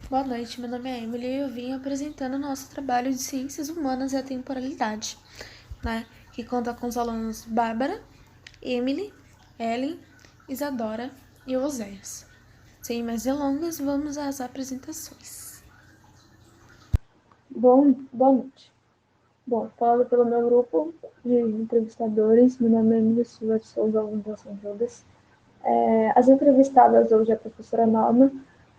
Boa noite, meu nome é Emily e eu vim apresentando o nosso trabalho de Ciências Humanas e a Temporalidade, que conta com os alunos Bárbara, Emily, Ellen, Isadora e Oséias. Sem mais delongas, vamos às apresentações. Boa noite. Bom, falando pelo meu grupo de entrevistadores, meu nome é Emília Silva de Souza, aluna das Judas. As entrevistadas hoje é a professora Norma,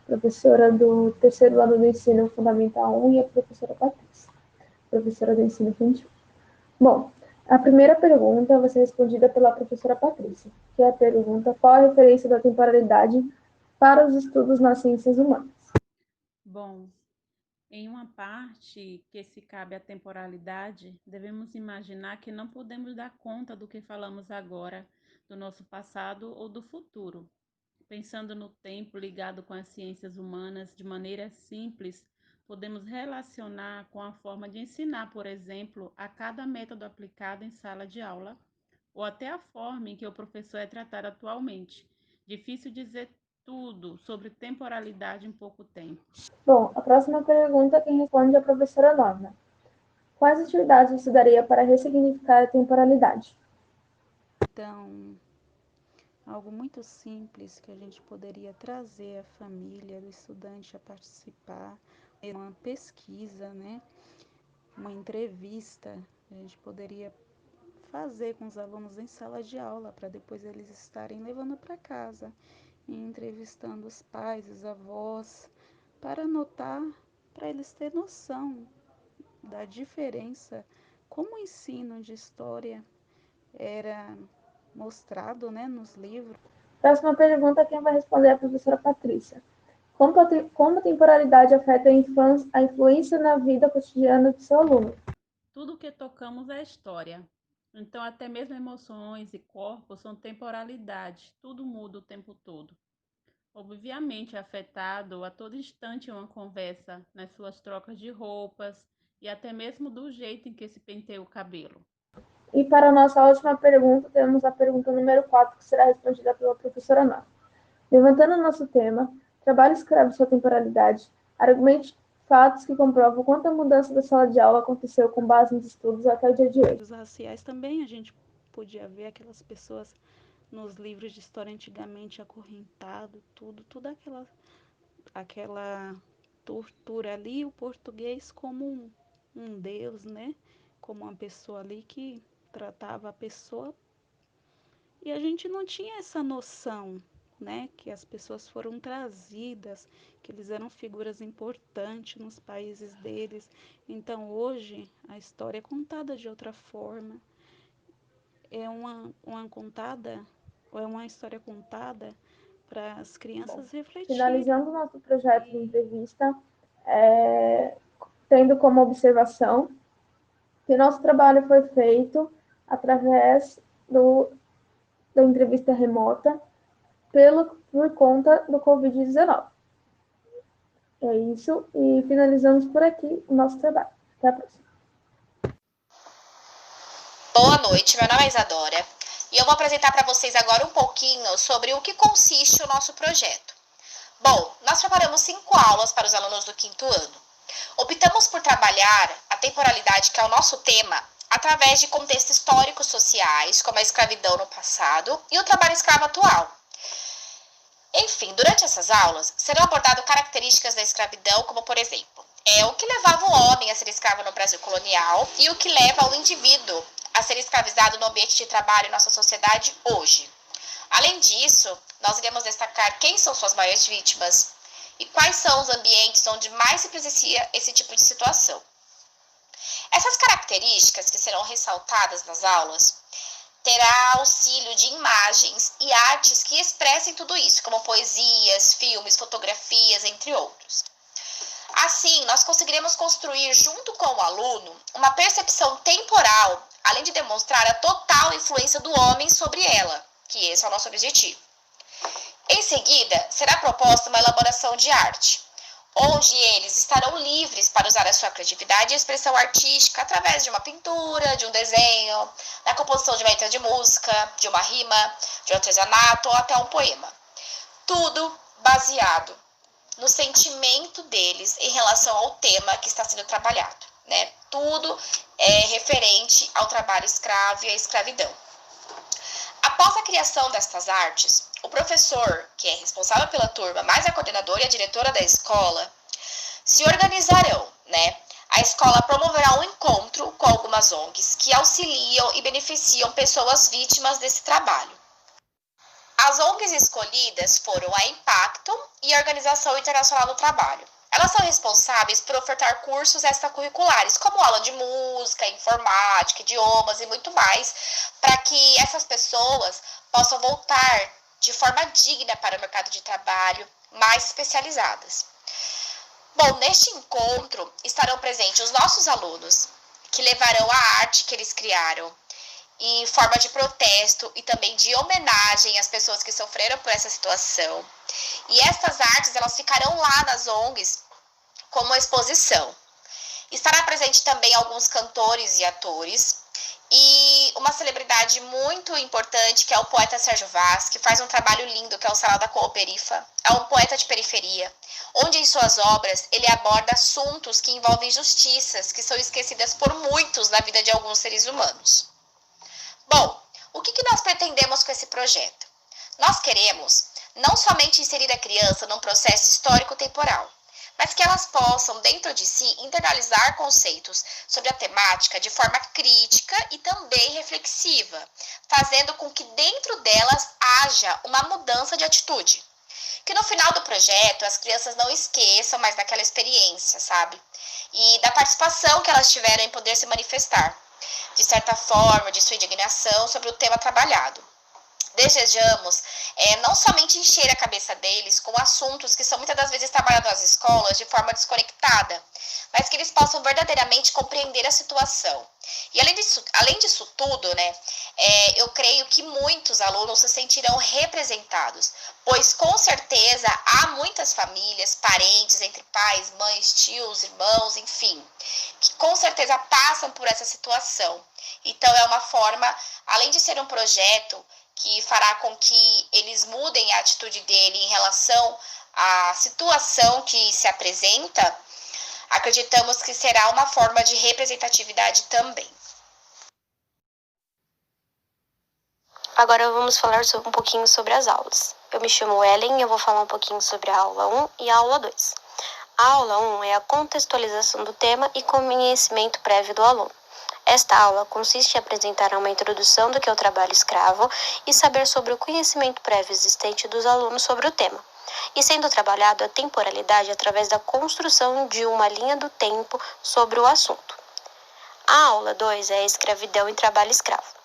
professora do terceiro ano do ensino fundamental 1 e a professora Patrícia, professora do ensino infantil. Bom, a primeira pergunta vai ser respondida pela professora Patrícia, que é a pergunta: qual a referência da temporalidade para os estudos nas ciências humanas? Bom, em uma parte que se cabe à temporalidade, devemos imaginar que não podemos dar conta do que falamos agora, do nosso passado ou do futuro. Pensando no tempo ligado com as ciências humanas de maneira simples, podemos relacionar com a forma de ensinar, por exemplo, a cada método aplicado em sala de aula, ou até a forma em que o professor é tratado atualmente. Difícil dizer tudo sobre temporalidade em pouco tempo. Bom, a próxima pergunta quem responde é a professora Norma. Quais atividades você daria para ressignificar a temporalidade? Então, algo muito simples que a gente poderia trazer a família do estudante a participar, é uma pesquisa, né? Uma entrevista, a gente poderia fazer com os alunos em sala de aula, para depois eles estarem levando para casa e entrevistando os pais, os avós, para notar, para eles terem noção da diferença, como o ensino de história era mostrado, né, nos livros. Próxima pergunta, quem vai responder é a professora Patrícia. Como a temporalidade afeta a influência na vida cotidiana do seu aluno? Tudo que tocamos é história. Então, até mesmo emoções e corpos são temporalidade, tudo muda o tempo todo. Obviamente, é afetado a todo instante uma conversa, nas suas trocas de roupas e até mesmo do jeito em que se penteia o cabelo. E para a nossa última pergunta, temos a pergunta número 4, que será respondida pela professora Norma. Levantando o nosso tema, trabalho escreve sua temporalidade, argumente fatos que comprovam quanto a mudança da sala de aula aconteceu com base nos estudos até o dia de hoje. Os raciais também a gente podia ver aquelas pessoas nos livros de história antigamente acorrentado, tudo aquela tortura ali, o português como um deus, né? Como uma pessoa ali que tratava a pessoa e a gente não tinha essa noção, né? Que as pessoas foram trazidas, que eles eram figuras importantes nos países deles. Então hoje a história é contada de outra forma. É uma história contada para as Bom, crianças refletirem. finalizando nosso projeto de entrevista, tendo como observação que nosso trabalho foi feito através da entrevista remota por conta do Covid-19. É isso, e finalizamos por aqui o nosso trabalho. Até a próxima. Boa noite, meu nome é Isadora e eu vou apresentar para vocês agora um pouquinho sobre o que consiste o nosso projeto. Bom, nós preparamos 5 aulas para os alunos do 5º ano. Optamos por trabalhar a temporalidade, que é o nosso tema, através de contextos históricos sociais, como a escravidão no passado e o trabalho escravo atual. Enfim, durante essas aulas, serão abordadas características da escravidão, como por exemplo, o que levava o homem a ser escravo no Brasil colonial e o que leva o indivíduo a ser escravizado no ambiente de trabalho em nossa sociedade hoje. Além disso, nós iremos destacar quem são suas maiores vítimas e quais são os ambientes onde mais se presencia esse tipo de situação. Essas características que serão ressaltadas nas aulas terá auxílio de imagens e artes que expressem tudo isso, como poesias, filmes, fotografias, entre outros. Assim, nós conseguiremos construir, junto com o aluno, uma percepção temporal, além de demonstrar a total influência do homem sobre ela, que esse é o nosso objetivo. Em seguida, será proposta uma elaboração de arte, onde eles estarão livres para usar a sua criatividade e expressão artística através de uma pintura, de um desenho, da composição de uma letra de música, de uma rima, de um artesanato ou até um poema. Tudo baseado no sentimento deles em relação ao tema que está sendo trabalhado, né? Tudo é referente ao trabalho escravo e à escravidão. Após a criação destas artes, o professor, que é responsável pela turma, mais a coordenadora e a diretora da escola, se organizarão, né? A escola promoverá um encontro com algumas ONGs que auxiliam e beneficiam pessoas vítimas desse trabalho. As ONGs escolhidas foram a Impactum e a Organização Internacional do Trabalho. Elas são responsáveis por ofertar cursos extracurriculares, como aula de música, informática, idiomas e muito mais, para que essas pessoas possam voltar de forma digna para o mercado de trabalho, mais especializadas. Bom, neste encontro estarão presentes os nossos alunos, que levarão a arte que eles criaram em forma de protesto e também de homenagem às pessoas que sofreram por essa situação. E estas artes, elas ficarão lá nas ONGs como exposição. Estará presente também alguns cantores e atores e uma celebridade muito importante, que é o poeta Sérgio Vaz, que faz um trabalho lindo, que é o Sarau da Cooperifa. É um poeta de periferia, onde em suas obras ele aborda assuntos que envolvem injustiças que são esquecidas por muitos na vida de alguns seres humanos. Bom, o que nós pretendemos com esse projeto? Nós queremos não somente inserir a criança num processo histórico-temporal, mas que elas possam, dentro de si, internalizar conceitos sobre a temática de forma crítica e também reflexiva, fazendo com que dentro delas haja uma mudança de atitude. Que no final do projeto as crianças não esqueçam mais daquela experiência, sabe? E da participação que elas tiveram em poder se manifestar, de certa forma, de sua indignação sobre o tema trabalhado. Desejamos não somente encher a cabeça deles com assuntos que são muitas das vezes trabalhados nas escolas de forma desconectada, mas que eles possam verdadeiramente compreender a situação. E além disso tudo, né, eu creio que muitos alunos se sentirão representados, pois com certeza há muitas famílias, parentes, entre pais, mães, tios, irmãos, enfim, que com certeza passam por essa situação. Então é uma forma, além de ser um projeto que fará com que eles mudem a atitude dele em relação à situação que se apresenta, acreditamos que será uma forma de representatividade também. Agora vamos falar um pouquinho sobre as aulas. Eu me chamo Ellen e eu vou falar um pouquinho sobre a aula 1 e a aula 2. A aula 1 é a contextualização do tema e conhecimento prévio do aluno. Esta aula consiste em apresentar uma introdução do que é o trabalho escravo e saber sobre o conhecimento prévio existente dos alunos sobre o tema, e sendo trabalhado a temporalidade através da construção de uma linha do tempo sobre o assunto. A aula 2 é a escravidão e trabalho escravo.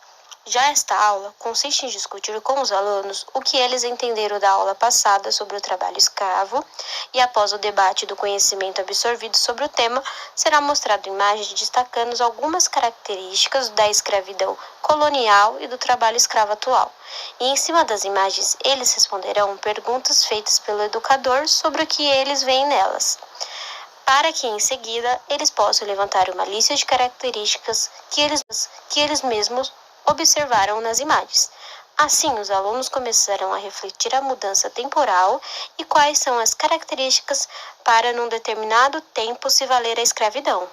Já esta aula consiste em discutir com os alunos o que eles entenderam da aula passada sobre o trabalho escravo e, após o debate do conhecimento absorvido sobre o tema, será mostrado imagens destacando algumas características da escravidão colonial e do trabalho escravo atual. E em cima das imagens, eles responderão perguntas feitas pelo educador sobre o que eles veem nelas, para que em seguida eles possam levantar uma lista de características que eles mesmos observaram nas imagens. Assim, os alunos começarão a refletir a mudança temporal e quais são as características para, num determinado tempo, se valer a escravidão.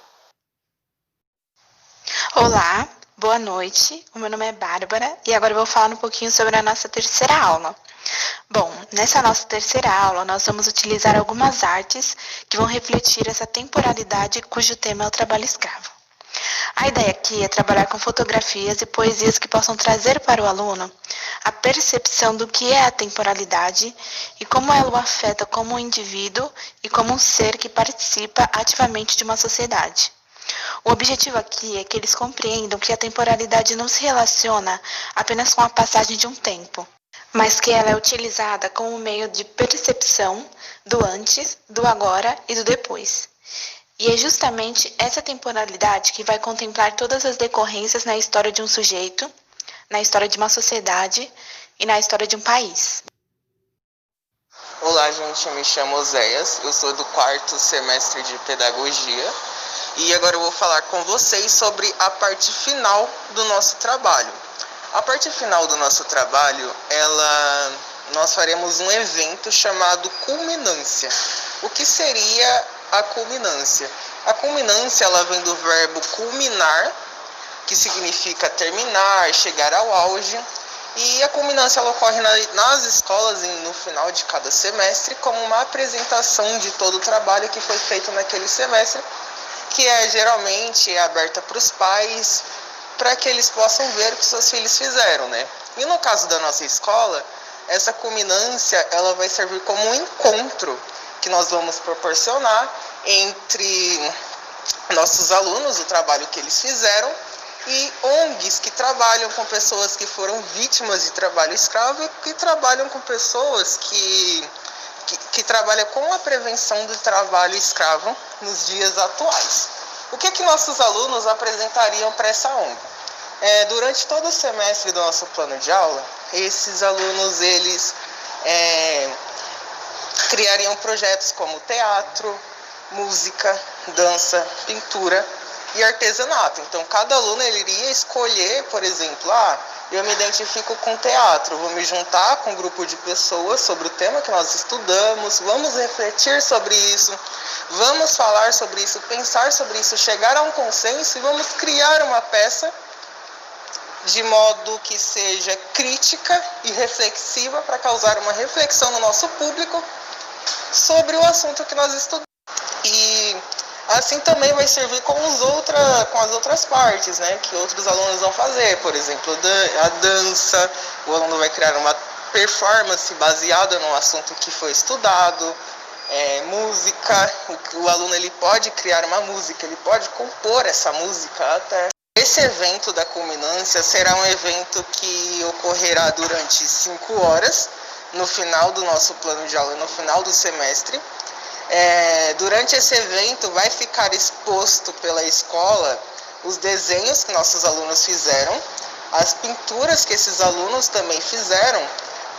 Olá, boa noite. O meu nome é Bárbara e agora eu vou falar um pouquinho sobre a nossa terceira aula. Bom, nessa nossa terceira aula, nós vamos utilizar algumas artes que vão refletir essa temporalidade cujo tema é o trabalho escravo. A ideia aqui é trabalhar com fotografias e poesias que possam trazer para o aluno a percepção do que é a temporalidade e como ela o afeta como um indivíduo e como um ser que participa ativamente de uma sociedade. O objetivo aqui é que eles compreendam que a temporalidade não se relaciona apenas com a passagem de um tempo, mas que ela é utilizada como meio de percepção do antes, do agora e do depois. E é justamente essa temporalidade que vai contemplar todas as decorrências na história de um sujeito, na história de uma sociedade e na história de um país. Olá, gente, eu me chamo Oséias, eu sou do 4º semestre de Pedagogia e agora eu vou falar com vocês sobre a parte final do nosso trabalho. A parte final do nosso trabalho, nós faremos um evento chamado Culminância. O que seria a culminância? A culminância, ela vem do verbo culminar, que significa terminar, chegar ao auge. E a culminância ela ocorre nas escolas no final de cada semestre como uma apresentação de todo o trabalho que foi feito naquele semestre, que geralmente aberta para os pais, para que eles possam ver o que seus filhos fizeram, né? E no caso da nossa escola, essa culminância ela vai servir como um encontro que nós vamos proporcionar entre nossos alunos, o trabalho que eles fizeram, e ONGs que trabalham com pessoas que foram vítimas de trabalho escravo e que trabalham com pessoas que trabalham com a prevenção do trabalho escravo nos dias atuais. O que nossos alunos apresentariam para essa ONG? Durante todo o semestre do nosso plano de aula, esses alunos eles criariam projetos como teatro, música, dança, pintura e artesanato. Então, cada aluno ele iria escolher, por exemplo, eu me identifico com teatro, vou me juntar com um grupo de pessoas sobre o tema que nós estudamos, vamos refletir sobre isso, vamos falar sobre isso, pensar sobre isso, chegar a um consenso e vamos criar uma peça de modo que seja crítica e reflexiva para causar uma reflexão no nosso público sobre o assunto que nós estudamos. E assim também vai servir com as outras partes, né, que outros alunos vão fazer. Por exemplo, a dança, o aluno vai criar uma performance baseada no assunto que foi estudado. Música, o aluno ele pode criar uma música, ele pode compor essa música até. Esse evento da culminância será um evento que ocorrerá durante 5 horas, no final do nosso plano de aula, no final do semestre. Durante esse evento vai ficar exposto pela escola os desenhos que nossos alunos fizeram, as pinturas que esses alunos também fizeram,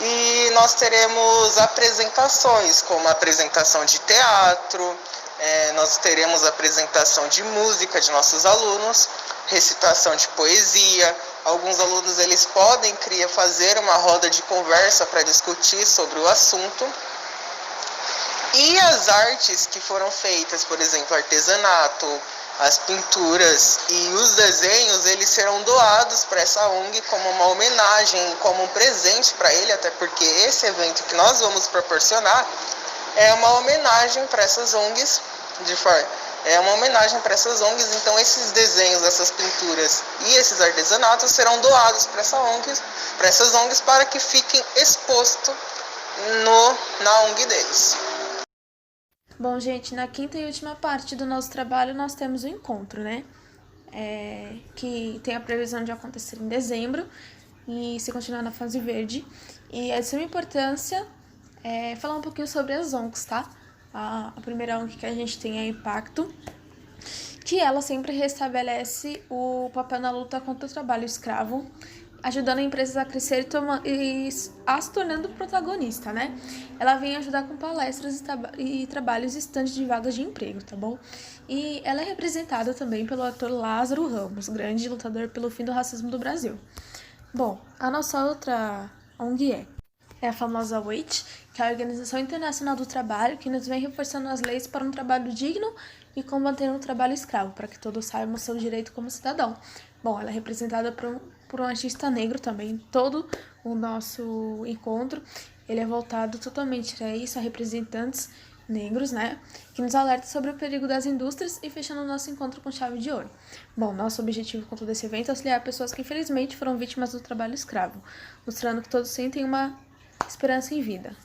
e nós teremos apresentações, como apresentação de teatro, nós teremos apresentação de música de nossos alunos, recitação de poesia. Alguns alunos eles podem fazer uma roda de conversa para discutir sobre o assunto. E as artes que foram feitas, por exemplo, artesanato, as pinturas e os desenhos, eles serão doados para essa ONG como uma homenagem, como um presente para ele, até porque esse evento que nós vamos proporcionar é uma homenagem para essas ONGs, então esses desenhos, essas pinturas e esses artesanatos serão doados para essas ONGs para que fiquem expostos na ONG deles. Bom, gente, na quinta e última parte do nosso trabalho nós temos o encontro, né? Que tem a previsão de acontecer em dezembro e se continuar na fase verde. E é de suma importância falar um pouquinho sobre as ONGs, tá? A primeira ONG que a gente tem é a Impacto, que ela sempre restabelece o papel na luta contra o trabalho escravo, ajudando a empresa a crescer e se tornando protagonista, né? Ela vem ajudar com palestras e trabalhos estantes de vagas de emprego, tá bom? E ela é representada também pelo ator Lázaro Ramos, grande lutador pelo fim do racismo do Brasil. Bom, a nossa outra ONG é a famosa WAIT, que é a Organização Internacional do Trabalho, que nos vem reforçando as leis para um trabalho digno e combatendo o trabalho escravo, para que todos saibam seu direito como cidadão. Bom, ela é representada por um artista negro também. Todo o nosso encontro, ele é voltado totalmente a isso, a representantes negros, né? Que nos alerta sobre o perigo das indústrias e fechando o nosso encontro com chave de ouro. Bom, nosso objetivo com todo esse evento é auxiliar pessoas que infelizmente foram vítimas do trabalho escravo, mostrando que todos sentem uma esperança em vida.